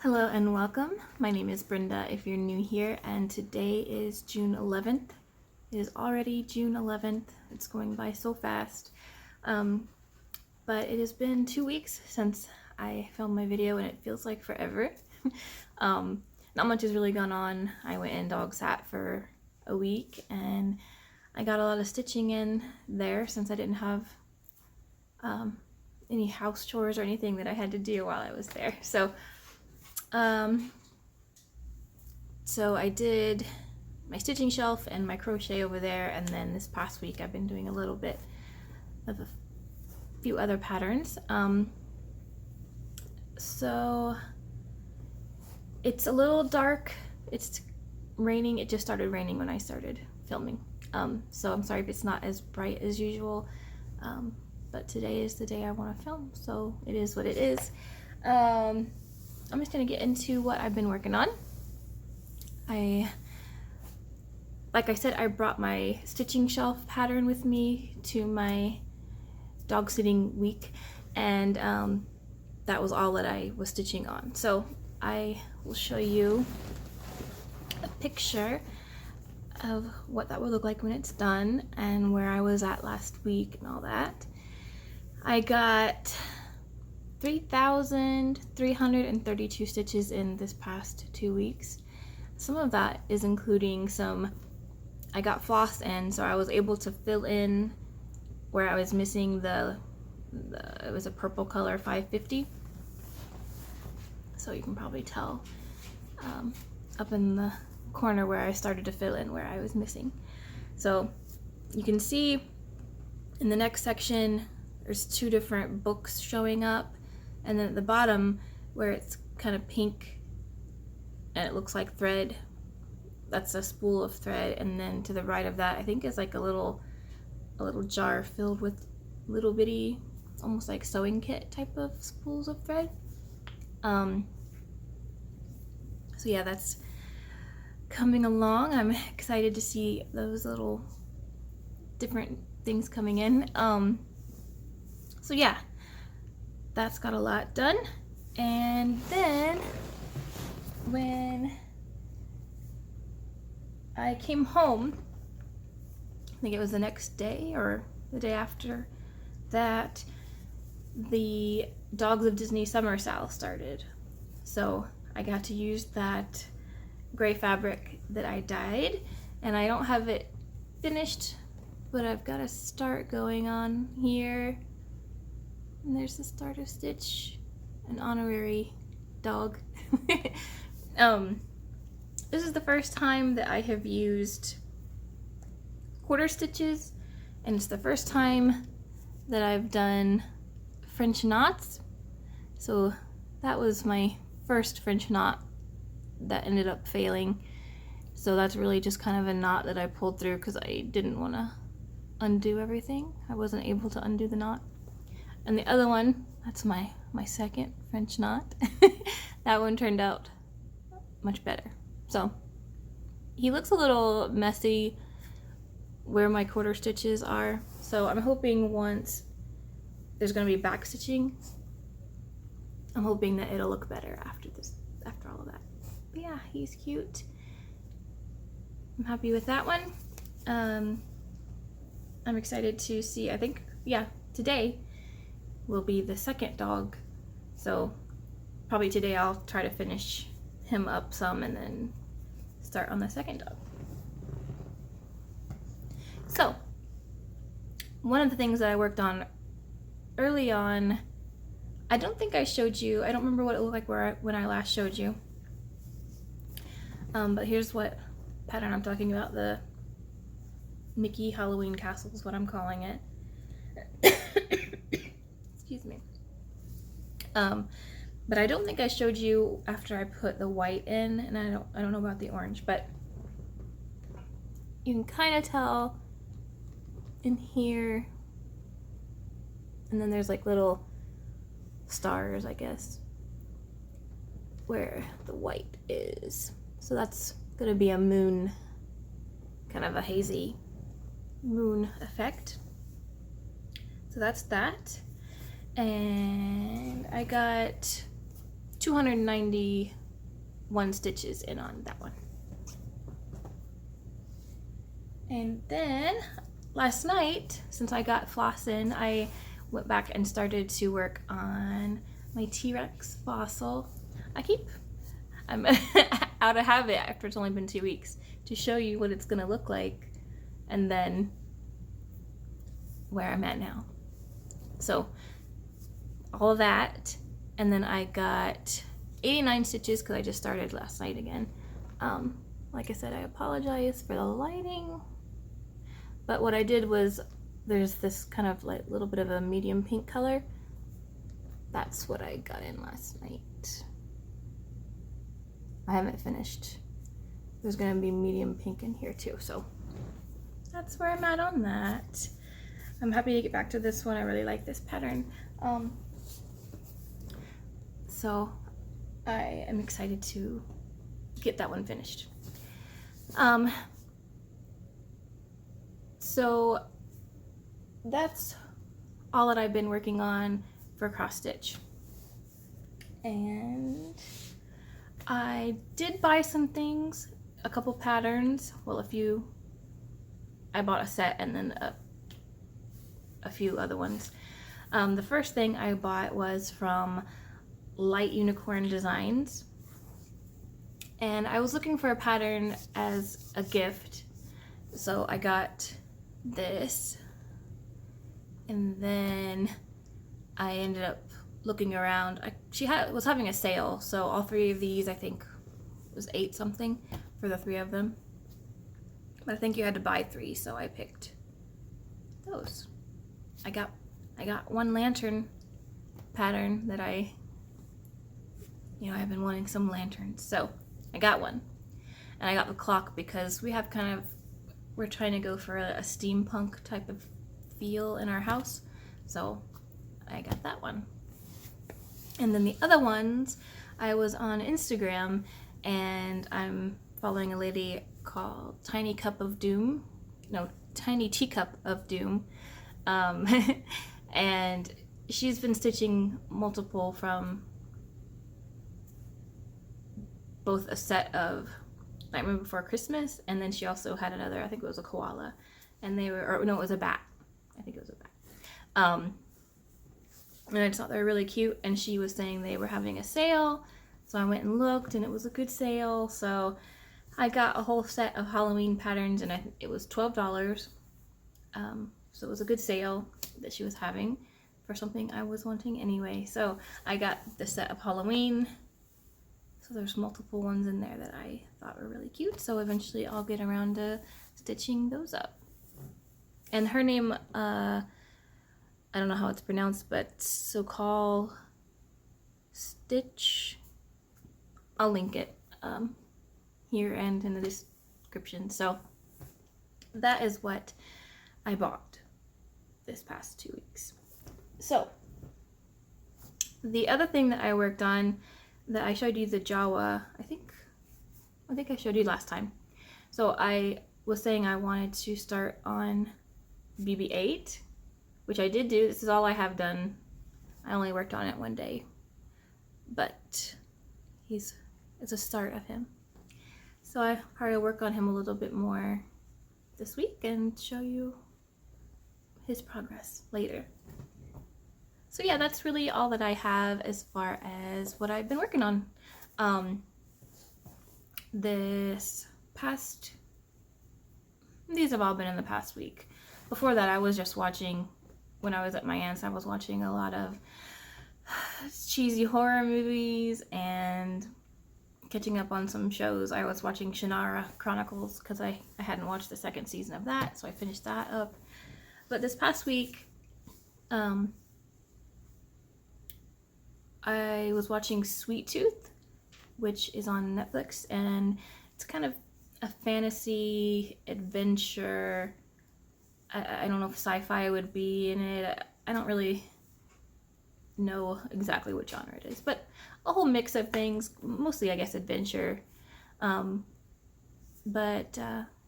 Hello and welcome. My name is Brenda if you're new here, and today is June 11th. It is already June 11th. It's going by so fast. But it has been 2 weeks since I filmed my video and it feels like forever. Not much has really gone on. I went and dog sat for a week and I got a lot of stitching in there since I didn't have any house chores or anything that I had to do while I was there. So I did my stitching shelf and my crochet over there, and then this past week I've been doing a little bit of a few other patterns. So it's a little dark. It's raining. It just started raining when I started filming. So I'm sorry if it's not as bright as usual, but today is the day I want to film, so it is what it is. I'm just gonna get into what I've been working on. Like I said, I brought my stitching shelf pattern with me to my dog sitting week, and that was all that I was stitching on. So I will show you a picture of what that would look like when it's done and where I was at last week and all that. I got 3,332 stitches in this past 2 weeks. Some of that is including I got floss in, so I was able to fill in where I was missing it was a purple color 550. So you can probably tell up in the corner where I started to fill in where I was missing. So you can see in the next section there's 2 different books showing up. And then at the bottom, where it's kind of pink and it looks like thread, that's a spool of thread. And then to the right of that, I think is like a little jar filled with little bitty, almost like sewing kit type of spools of thread. So yeah, that's coming along. I'm excited to see those little different things coming in. So yeah. That's got a lot done. And then when I came home, I think it was the next day or the day after that, the Dogs of Disney Summer Sale started. So I got to use that gray fabric that I dyed, and I don't have it finished, but I've got a start going on here. And there's the starter stitch, an honorary dog. This is the first time that I have used quarter stitches, and it's the first time that I've done French knots. So that was my first French knot that ended up failing. So that's really just kind of a knot that I pulled through because I didn't want to undo everything. I wasn't able to undo the knot. And the other one, that's my second French knot. That one turned out much better. So he looks a little messy where my quarter stitches are. So I'm hoping once there's gonna be back stitching, I'm hoping that it'll look better after all of that. But yeah, he's cute. I'm happy with that one. I'm excited to see, I think, yeah, today will be the second dog, so probably today I'll try to finish him up some and then start on the second dog. So one of the things that I worked on early on, I don't think I showed you, I don't remember what it looked like when I last showed you, but here's what pattern I'm talking about. The Mickey Halloween Castle is what I'm calling it. Excuse me. But I don't think I showed you after I put the white in, and I don't know about the orange, but you can kind of tell in here, and then there's like little stars, I guess, where the white is. So that's gonna be a moon, kind of a hazy moon effect. So that's that. And I got 291 stitches in on that one. And then last night, since I got floss in, I went back and started to work on my T-Rex fossil. I'm out of habit after it's only been 2 weeks to show you what it's gonna look like and then where I'm at now. So all of that, and then I got 89 stitches because I just started last night again. Like I said, I apologize for the lighting, but what I did was there's this kind of like little bit of a medium pink color. That's what I got in last night. I haven't finished. There's gonna be medium pink in here too, so that's where I'm at on that. I'm happy to get back to this one. I really like this pattern. So I am excited to get that one finished. So that's all that I've been working on for cross stitch. And I did buy some things, a couple patterns, well a few. I bought a set and then a few other ones. The first thing I bought was from Light Unicorn Designs, and I was looking for a pattern as a gift, so I got this, and then I ended up looking around. She was having a sale, so all 3 of these, I think it was $8 something for the 3 of them, but I think you had to buy 3, so I picked those. I got one lantern pattern that I've been wanting some lanterns, so I got one. And I got the clock because we're trying to go for a steampunk type of feel in our house, so I got that one. And then the other ones, I was on Instagram and I'm following a lady called Tiny Teacup of Doom, and she's been stitching multiple from both a set of Nightmare Before Christmas, and then she also had another, I think it was a koala, and it was a bat. I think it was a bat. And I just thought they were really cute, and she was saying they were having a sale, so I went and looked, and it was a good sale, so I got a whole set of Halloween patterns, and it was $12. So it was a good sale that she was having for something I was wanting anyway. So I got the set of Halloween. So there's multiple ones in there that I thought were really cute. So eventually I'll get around to stitching those up. And her name, I don't know how it's pronounced, but So-Call Stitch. I'll link it here and in the description. So that is what I bought this past 2 weeks. So the other thing that I worked on that I showed you, the Jawa, I think I showed you last time. So I was saying I wanted to start on BB-8, which I did do. This is all I have done. I only worked on it one day, but it's a start of him. So I probably work on him a little bit more this week and show you his progress later. So yeah, that's really all that I have as far as what I've been working on. These have all been in the past week. Before that, I was just watching, when I was at my aunt's, I was watching a lot of cheesy horror movies and catching up on some shows. I was watching Shannara Chronicles because I hadn't watched the 2nd season of that, so I finished that up. But this past week, I was watching Sweet Tooth, which is on Netflix, and it's kind of a fantasy adventure. I don't know if sci-fi would be in it. I don't really know exactly what genre it is, but a whole mix of things, mostly I guess adventure. But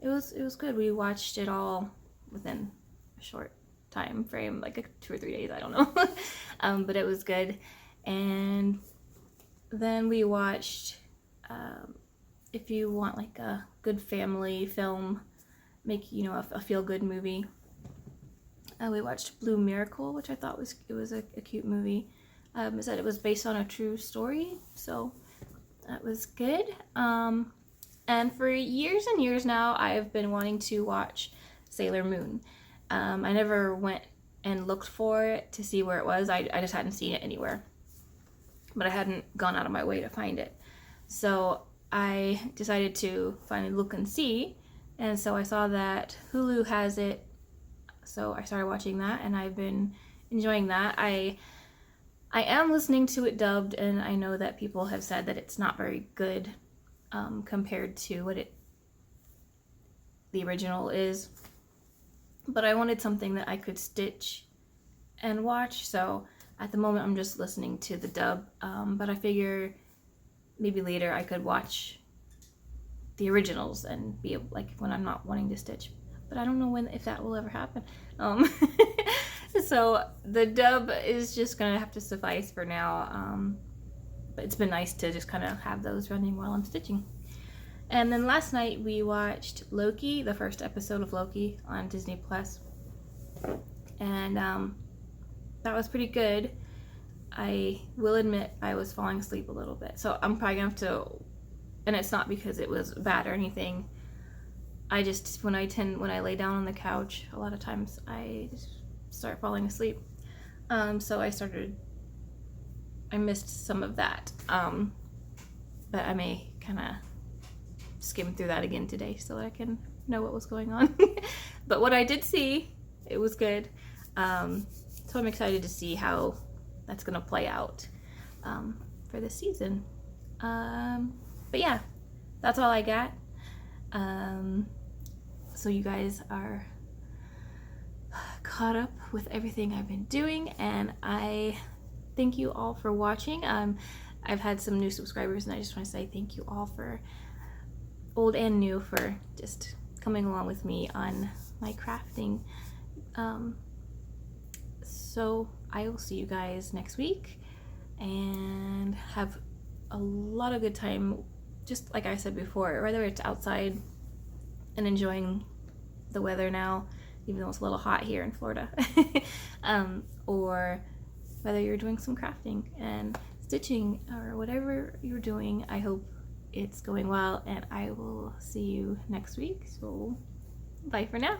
it was good. We watched it all within a short time frame, like 2 or 3 days, I don't know. But it was good. And then we watched, if you want like a good family film, make, you know, a feel-good movie, we watched Blue Miracle, which I thought was a cute movie. It said it was based on a true story, so that was good. And for years and years now, I have been wanting to watch Sailor Moon. I never went and looked for it to see where it was. I just hadn't seen it anywhere, but I hadn't gone out of my way to find it. So I decided to finally look and see, and so I saw that Hulu has it, so I started watching that, and I've been enjoying that. I am listening to it dubbed, and I know that people have said that it's not very good compared to what the original is, but I wanted something that I could stitch and watch, so at the moment I'm just listening to the dub, but I figure maybe later I could watch the originals and be like when I'm not wanting to stitch, but I don't know if that will ever happen. So the dub is just gonna have to suffice for now, but it's been nice to just kind of have those running while I'm stitching. And then last night we watched Loki, the first episode of Loki on Disney Plus, and that was pretty good. I will admit I was falling asleep a little bit, so I'm probably gonna have to, and it's not because it was bad or anything, I just, when I lay down on the couch, a lot of times I just start falling asleep. So I missed some of that, but I may kind of skim through that again today so that I can know what was going on. But what I did see, it was good. So I'm excited to see how that's gonna play out for this season. But yeah, that's all I got. So you guys are caught up with everything I've been doing, and I thank you all for watching. I've had some new subscribers, and I just want to say thank you all, for old and new, for just coming along with me on my crafting. So I will see you guys next week and have a lot of good time, just like I said before, whether it's outside and enjoying the weather now, even though it's a little hot here in Florida, or whether you're doing some crafting and stitching or whatever you're doing. I hope it's going well, and I will see you next week. So bye for now.